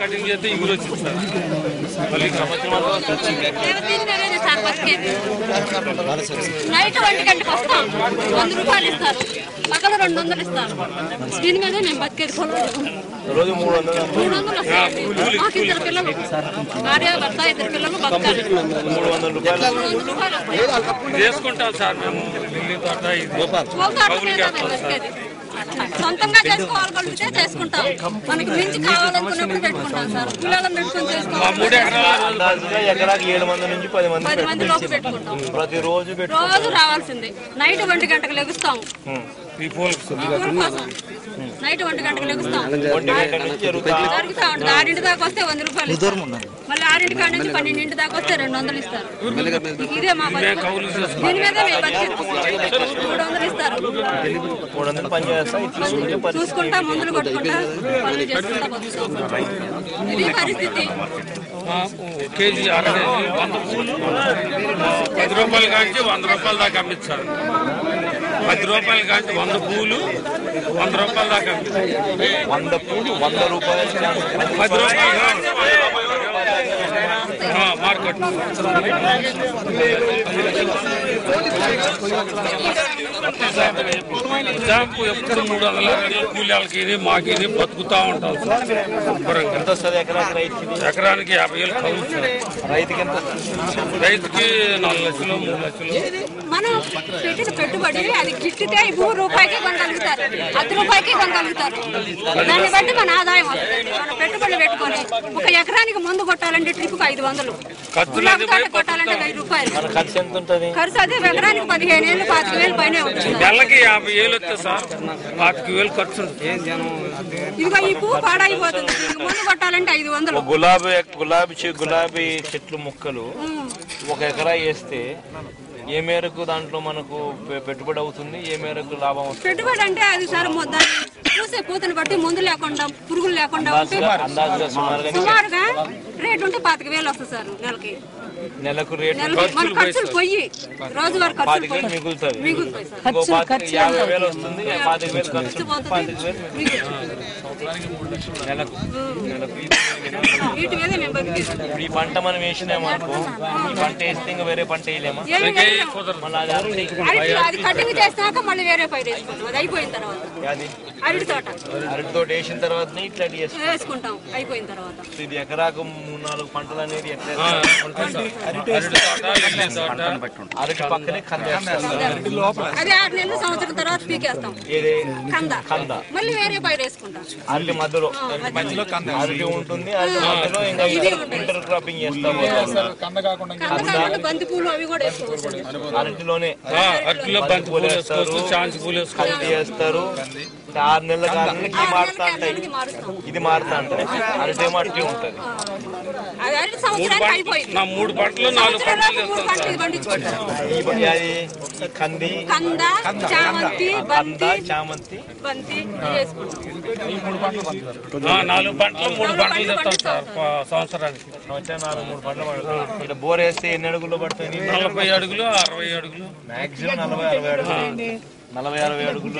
Cutting చేస్తే ఇంగులు వచ్చింది sir. మళ్ళీ నైట్ 1 గంటకు వస్తాం, 100 రూపాయలు ఇస్తారు, పక్కన 200 ఇస్తారు. దీని మీద మేము బతికేది రోజు 300 మాకు 2 పిల్లలు, భార్య భర్త 2 పిల్లలు బతకాలి. 300 రూపాయలు చేసుకుంటాం సార్ మేము. ఢిల్లీ తోట బతికేది సొంతంగా చేసుకోవాలనుకుంటే చేసుకుంటాం, మనకి మించి కావాలనుకున్నప్పుడు పెట్టుకుంటాం సార్. పిల్లలను పెట్టుకుని చేసుకోవాలి. ఎకరాకి 7 మంది నుంచి 10 మంది లోపు పెట్టుకుంటాం. ప్రతిరోజు రోజు రావాల్సిందే. నైట్ 1 గంటకు లెగుస్తాం, నైట్ 1 గంటకు లెగుస్తాం, జరుగుతా ఉంటుంది. 6 దాకా వస్తే 100 రూపాయలు ఇస్తారు, మళ్ళీ 6 కాడ నుంచి 12 దాకా వస్తే 200 ఇస్తారు. ఇదే మా దీని మీద 300 ఇస్తారు. చూసుకుంటా మందులు కొట్టుకుంటా పనులు చేసుకుంటా బతుకుతాం. ఇది పరిస్థితి. కేజీ 100 పూలు 10 రూపాయలు కాంచి 100 రూపాయల దాకా అమ్మించారు. 10 రూపాయలు కాంచి 100 పూలు 100 రూపాయల దాకా అమ్మించారు. 100 పూలు 100 రూపాయలు 10 రూపాయలు మార్కెట్. జాంపు ఎప్పుడు 300 కూలీలకి మాకి బతుకుతా ఉంటాం సార్. ఎంత వస్తుంది ఎకరాకి? ఎకరానికి 50,000 కౌలు. రైతుకి ఎంత? రైతుకి 4 లక్షలు 3 లక్షలు. మనం పెట్టిన పెట్టుబడి అది గిట్టితే 3 రూపాయలకి కొనగలుగుతారు, 10 రూపాయలకి కొనగలుగుతారు. దాన్ని బట్టి మన ఆదాయం వస్తుంది. మన పెట్టుబడి పెట్టుకొని 1 ఎకరానికి మందు కొట్టాలంటే ట్రిప్కి 500, కొట్టాలంటే 1000 రూపాయలు. ఖర్చు ఎంత ఉంటుంది? ఖర్చు అదే ఎకరానికి 15,000 25,000 పైన ఉంటుంది. నెలకి 50,000 వస్తే సార్ 25,000 ఖర్చు. ఇదిగో ఈ పువ్వు పాడైపోతుంది, మందు కొట్టాలంటే 500. గులాబీ చెట్లు ముక్కలు 1 ఎకరా వేస్తే ఏ మేరకు దాంట్లో మనకు పెట్టుబడి అవుతుంది, ఏ మేరకు లాభం అవుతుంది? పెట్టుబడి అంటే అది సార్ చూసే పూతను బట్టి మందు లేకుండా పురుగులు లేకుండా సుమారుగా రేటు ఉంటే 25,000 వస్తుంది సార్ నెలకి. నెలకు రేటు మన ఖర్చులు పోయి రోజువారి ఖర్చులు మిగులుతుంది. మిగులుతాయి సార్. 50,000 వస్తుంది, 25,000 ఖర్చు, 25,000 నెలకు. వీటి మీద మేము బతికేది. ఈ పంట మనం వేసినామనుకో, ఈ పంట వేస్తే ఇంకా వేరే పంట వేయలేమా? అది కటింగ్ చేసినాక మళ్ళీ వేరే పైరు వేసుకుంటాం. అది అయిపోయిన తర్వాత అరటి తోట వేసిన తర్వాత ఇట్లా వేసుకుంటాం అయిపోయిన తర్వాత. ఇది ఎకరాకు 3-4 పంటలు అనేది అరటి పక్కనే అదే 6 నెలలు సంవత్సరం తర్వాత పీకేస్తాం కంద, మళ్ళీ వేరే పైరు వేసుకుంటాం. అరటి మధ్యలో అరటి ఉంటుంది, అరటి మధ్యలో ఇంకా ఇంటర్ క్రాపింగ్ చేస్తాము. బంతి పూలు అవి కూడా వేసుకోవచ్చు. అరటిలోనే అరటిలో బంతి పూలు వేస్తారు, చాంచి పూలు వేస్తారు. 6 నెలల కాలానికి మారుతా ఉంటాయి, ఇది మారుతా ఉంటాయి. అరటి అట్టి ఉంటుంది. 3 పంటలు 4 పంటలు కంది, చామంతి, 4 పంటలు 3 పంటలు తెస్తాం సార్ సంవత్సరానికి. 3 పంటలు పడతాయి. ఇక్కడ బోర్ వేస్తే ఎన్ని అడుగుల్లో పడతాయి? 40 అడుగులు 60 అడుగులు, మాక్సిమం 40-60 అడుగులు. 40-60 అడుగులు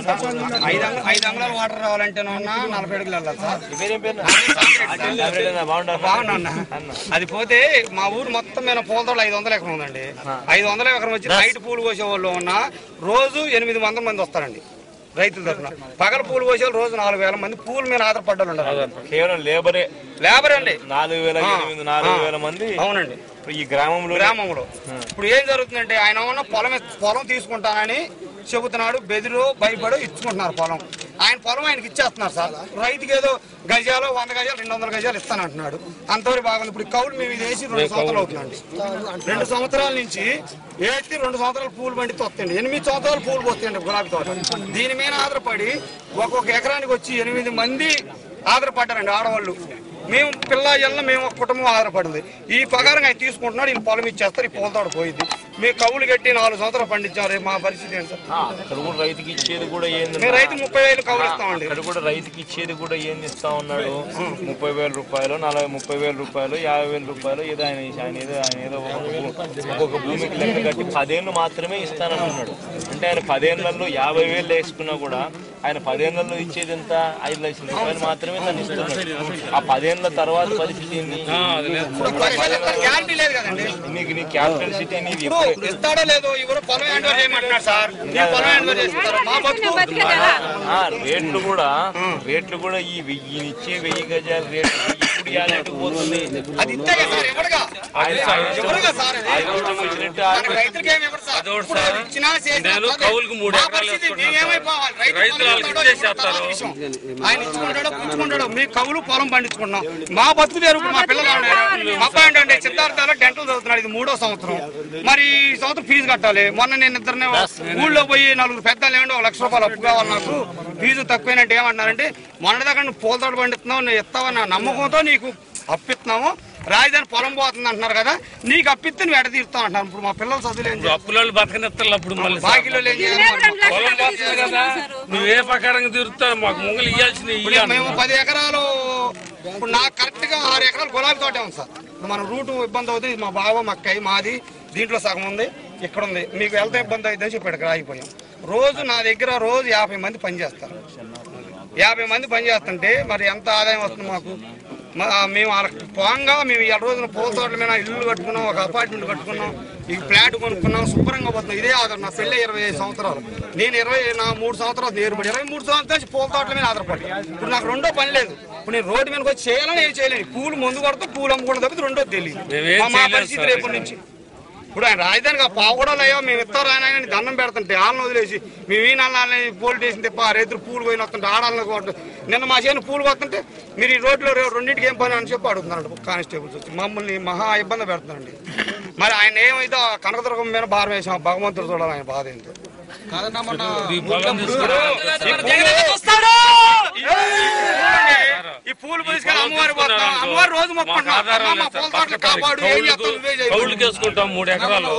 5 అంగుళాల వాటర్ రావాలంటే 40 అడుగులు వెళ్ళాలి సార్. బాగున్నా. అది పోతే మా ఊరు మొత్తం మీద పూలతోట 500 ఎకరం ఉందండి. 500 ఎకరం వచ్చి నైట్ పూలు కోసే వాళ్ళు ఉన్న రోజు 800 మంది వస్తారండి రైతుల తరఫున. పగల పూలు కోసే రోజు 4,000 మంది పూల మీద ఆధారపడ్డారు ఉండరు. కేవలం లేబర్ అండి. 4,000 మంది. అవునండి. ఈ గ్రామంలో ఇప్పుడు ఏం జరుగుతుందంటే ఆయన ఉన్న పొలం తీసుకుంటానని చెబుతున్నాడు. బెదిరు భయపడి ఇచ్చుకుంటున్నారు పొలం. ఆయన పొలం ఆయనకి ఇచ్చేస్తున్నారు సార్. రైతుకి ఏదో గజాలు 100 గజాలు 200 గజాలు ఇస్తానంటున్నాడు. అంతవరకు బాగుంది. ఇప్పుడు కౌలు మేము ఇది వేసి 2 సంవత్సరాలు అవుతుందండి. 2 సంవత్సరాల నుంచి వేసి 2 సంవత్సరాలు పూలు పండితే వస్తాయండి. 8 సంవత్సరాలు పూలు పోస్తాయండి గులాబీ తోట. దీని మీద ఆధారపడి ఒక్కొక్క ఎకరానికి వచ్చి 8 మంది ఆధారపడ్డారండి ఆడవాళ్ళు. మేము పిల్లల మేము ఒక కుటుంబం ఆధారపడింది. ఈ పగారం ఆయన తీసుకుంటున్నాడు. వీళ్ళు పొలం ఇచ్చేస్తారు. ఈ పూల తోట పోయింది. మేము కవులు కట్టి 4 సంవత్సరాలు పండించాం. రేపు మా పరిస్థితి ఏంటి సార్? ఇక్కడ కూడా రైతుకి ఇచ్చేది కూడా ఏంది? మేము రైతు 30,000 కవులు ఇస్తామండి. ఇక్కడ కూడా రైతుకి ఇచ్చేది కూడా ఏంది ఇస్తా ఉన్నాడు? 30,000 రూపాయలు, 30,000 రూపాయలు, 50,000 రూపాయలు ఏదో ఆయన ఏదో ఒక్కొక్క భూమికి లెక్క కట్టి 10 ఏళ్ళు మాత్రమే ఇస్తానంటున్నాడు. అంటే ఆయన 10 ఏళ్లలో 50,000 వేసుకున్నా కూడా ఆయన 10 ఏళ్లలో ఇచ్చేది ఎంత? 5 లక్షల రూపాయలు మాత్రమే తను ఇస్తున్నాడు. ఆ 10 ఏళ్ల తర్వాత పరిస్థితి ఏంది? నీకు నీ క్యాపిటల్ సిటీ అనేది ఇస్తాడో లేదో ఇవ్వరు. పొలం హ్యాండ్ చేయమంటున్నారు సార్. పొలం హ్యాండ్ చేస్తారు. మా బతుకు రేట్లు కూడా ఈ ఇచ్చే 1000 గజాల రేట్లు ఇప్పుడు యాలెట్టు పోతుంది. అది ఇస్తే సార్ ఎవరుగా ఎవరుగా సార్ రైతులకి ఏమి ఎవరు సార్? కౌలుకు 3 ఎకరాలు ఆయన ఇచ్చుకుంటాడో పుచ్చుకుంటాడో. మీ కవులు పొలం పండించుకుంటున్నాం. మా బతుకు తెరుగు. మా పిల్లలు అబ్బాయి అంటే సిద్ధార్థలో డెంటల్ చదువుతున్నాడు. ఇది 3వ సంవత్సరం. మరి ఈ సంవత్సరం ఫీజు కట్టాలి. మొన్న నేను ఇద్దరినే ఊళ్ళో పోయి 4 పెద్దలు ఏమంటే 1 లక్ష రూపాయలు అప్పు కావాలి నాకు, ఫీజు తక్కువైనట్టు ఏమంటున్నారంటే మొన్నటిదాకా నువ్వు పూల తోట పండిస్తున్నావు, నువ్వు ఇస్తావన్న నమ్మకంతో నీకు అప్పిస్తున్నాము. రాజధాని పొలం పోతుంది అంటున్నారు కదా, నీకు అప్పిస్తే నువ్వు ఎడ తీరుతావు అంటున్నారు. ఇప్పుడు మా పిల్లలు చదువులేదు. అప్పులలో బతకనిస్తారు. అప్పుడు మళ్ళీ బాకీలో ఏం చేయాలి? పొలం పోతుంది కదా, నువ్వే ప్రకారంగా తీరుతావు. మాకు ముంగలు ఇవ్వాల్సిన మేము 10 ఎకరాలు. ఇప్పుడు నాకు కరెక్ట్ గా 6 ఎకరాలు గులాబీ తోటే ఉంది సార్. మన రూటు ఇబ్బంది అవుతుంది. మా బావ మా అక్కయ్య మాది దీంట్లో సగం ఉంది, ఇక్కడ ఉంది. మీకు వెళ్తే ఇబ్బంది అవుతుందని చెప్పి ఇక్కడ ఆగిపోయాం. రోజు నా దగ్గర రోజు 50 మంది పనిచేస్తారు. 50 మంది పనిచేస్తుంటే మరి ఎంత ఆదాయం వస్తుంది మాకు? మేము వాళ్ళకి పోంగా మేము ఈ రోజున పూల తోటల మీద ఇల్లు కట్టుకున్నాం, ఒక అపార్ట్మెంట్ కట్టుకున్నాం, ఈ ఫ్లాట్ కొనుక్కున్నాం, శుభ్రంగా పోతున్నాం. ఇదే ఆధారం. నా పెళ్ళి 25 సంవత్సరాలు. నేను 3 సంవత్సరాలు నేర్పడి 23 సంవత్సరాలు పూల తోటల మీద ఆధారపడి. ఇప్పుడు నాకు రెండో పని లేదు. ఇప్పుడు నేను రోడ్డు మీదకి వచ్చి చేయాలని ఏం చేయలేను. పూలు ముందు కొడుతూ పూలు అమ్ముకోవడం తప్పితే రెండోది తెలియదు. మా పరిస్థితి రేపటి నుంచి. ఇప్పుడు ఆయన రాజధానికి ఆ పావు కూడా లేవో మేము ఇస్తారు ఆయన దండం పెడుతుంటే వాళ్ళని వదిలేసి మేము ఈ నల్లని పోలీస్ స్టేషన్ తిప్ప రైతులు పూలు పోయిన వస్తుంటే ఆడాలని కొట్టు. నిన్న మా చేను పూలు వస్తుంటే మీరు ఈ రోడ్లో 2ంటికి ఏం పని అని చెప్పి అడుగుతున్నాడు కానిస్టేబుల్స్ వచ్చి. మమ్మల్ని మహా ఇబ్బంది పెడుతున్నాండి. మరి ఆయన ఏమైతే కనకదుర్గం మీద భారం వేసాం. భగవంతుడు చూడాలి ఆయన బాధ ఏంటో. ఈ పూలు తీసుకెళ్ళి అమ్మవారి పోతాం. అమ్మవారి రోజు కౌలుకేసుకుంటాం 3 ఎకరాలు.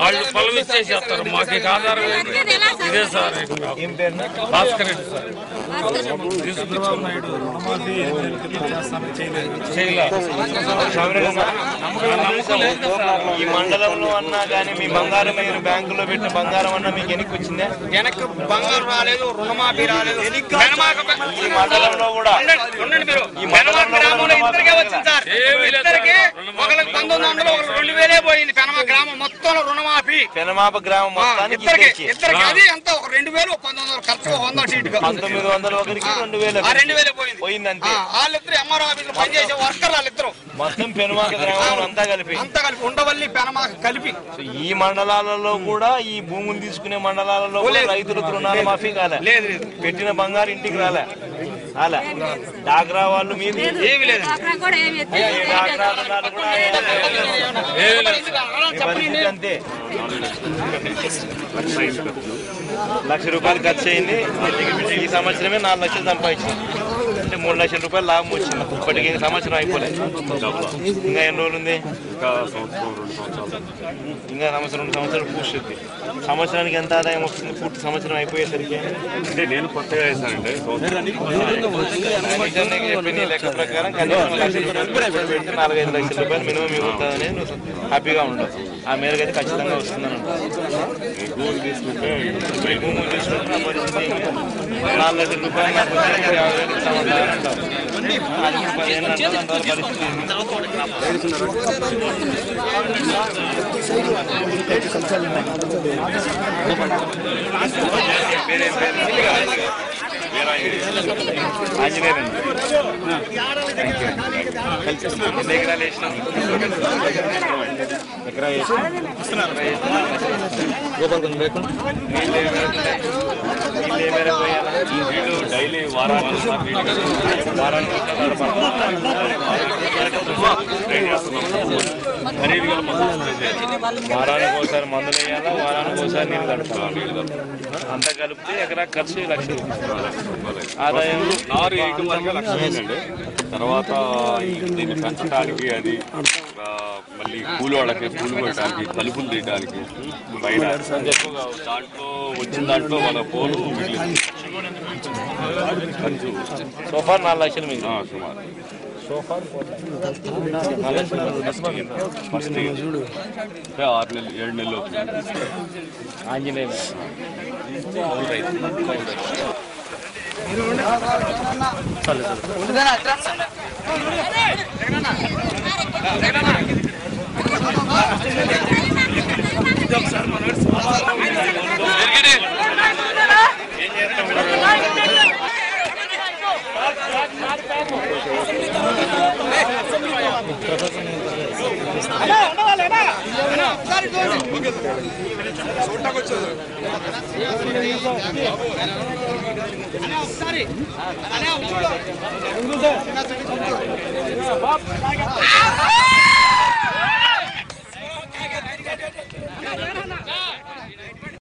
వాళ్ళు పొలం ఇచ్చేసేస్తారు. మాకు ఆధారం ఇదే సార్. భాస్కర్ రెడ్డి సార్. ఈ మండలంలో అన్నా కానీ మీ బంగారం మీరు బ్యాంకులో పెట్టిన బంగారం అన్నా మీకు వెనక్కి వచ్చిందా? వెనక్కి బంగారం రాలేదు, రుణమాఫీ రాలేదు. ఈ మండలంలో కూడా ఈ గ్రామంలో ఇద్దరికే వచ్చింది సార్. ఇద్దరికి ఒకరికి 1900 ఒకరికి 2000 పోయింది. పెనమా గ్రామం మొత్తంలో రుణమాఫీ. పెనమాప గ్రామం మొత్తానికి ఇద్దరికి అది ఎంత 2000 1900 ఖర్చు 100 సీటుగా 1900 ఒకరికి 2000 పోయింది అంతే. వాళ్ళిద్దరు ఎంఆర్ఓ ఆఫీసులో పనిచేసే వర్కర్ వాళ్ళిద్దరు మొత్తం పెనుమాక గ్రామం అంతా కలిపి ఉండవల్లి పెనమాక కలిపి. ఈ మండలాలలో కూడా ఈ భూములు తీసుకునే మండలాలలో రైతులకు రుణాలు మాఫీ కాలే. పెట్టిన బంగారు ఇంటికి రాలే. అలా డాగ్రా వాళ్ళు మీరు ఏమి లేదు. అంతే. 1 లక్ష రూపాయలు ఖర్చు అయింది. ఈ సంవత్సరమే 4 లక్షలు సంపాదించింది. అంటే 3 లక్షల రూపాయలు లాభం వచ్చింది. ఇప్పటికి సంవత్సరం అయిపోలేదు. ఇంకా ఎన్ని రోజులు ఉంది? ఇంకా 2 సంవత్సరాలు పూర్తి. సంవత్సరానికి ఎంత ఆదాయం వస్తుంది పూర్తి సంవత్సరం అయిపోయేసరికి? అంటే నేను కొత్తగా వేసానండి. చెప్పిన లెక్క ప్రకారం కనీసం 1 లక్ష రూపాయలు పెడితే 4-5 లక్షల రూపాయలు మినిమం మిగులుతుందని నువ్వు హ్యాపీగా ఉండవు. ఆ మేరకు అయితే ఖచ్చితంగా వస్తుందని భూమి తీసుకుంటే భూములు తీసుకుంటున్న పరిస్థితి 4 లక్షల రూపాయలు నాకు 50,000 ఇస్తామంటారు అంటారు. అది 10 ఏళ్ళు అంటారు. అంతవరకు పరిస్థితి ఆంజనేయులు ఎన్ని ఎకరాలు వేసినాం? ఎకరా వేసినా వీళ్ళు డైలీ వారానికి వారానికి ఒకసారి మందులు వేయాలా, వారానికి ఒకసారి నీళ్ళు కడతాం. అంతా కలిపితే ఎకరా ఖర్చు 1 లక్ష ఆదాయం. నారు వేయటం వరకే 1 లక్ష అయిందండి. తర్వాత దీన్ని పెంచడానికి అది మళ్ళీ పూలు వాళ్ళకి పూలు కొట్టడానికి తలుపులు తీయడానికి పైన దాంట్లో వచ్చిన దాంట్లో మన పూలు మిగిలింది. సోఫా 4 లక్షలు మీకు సుమారు సోఫార్ 6 నెలలు 7 నెలలు ఆంజనేయ ఒకసారి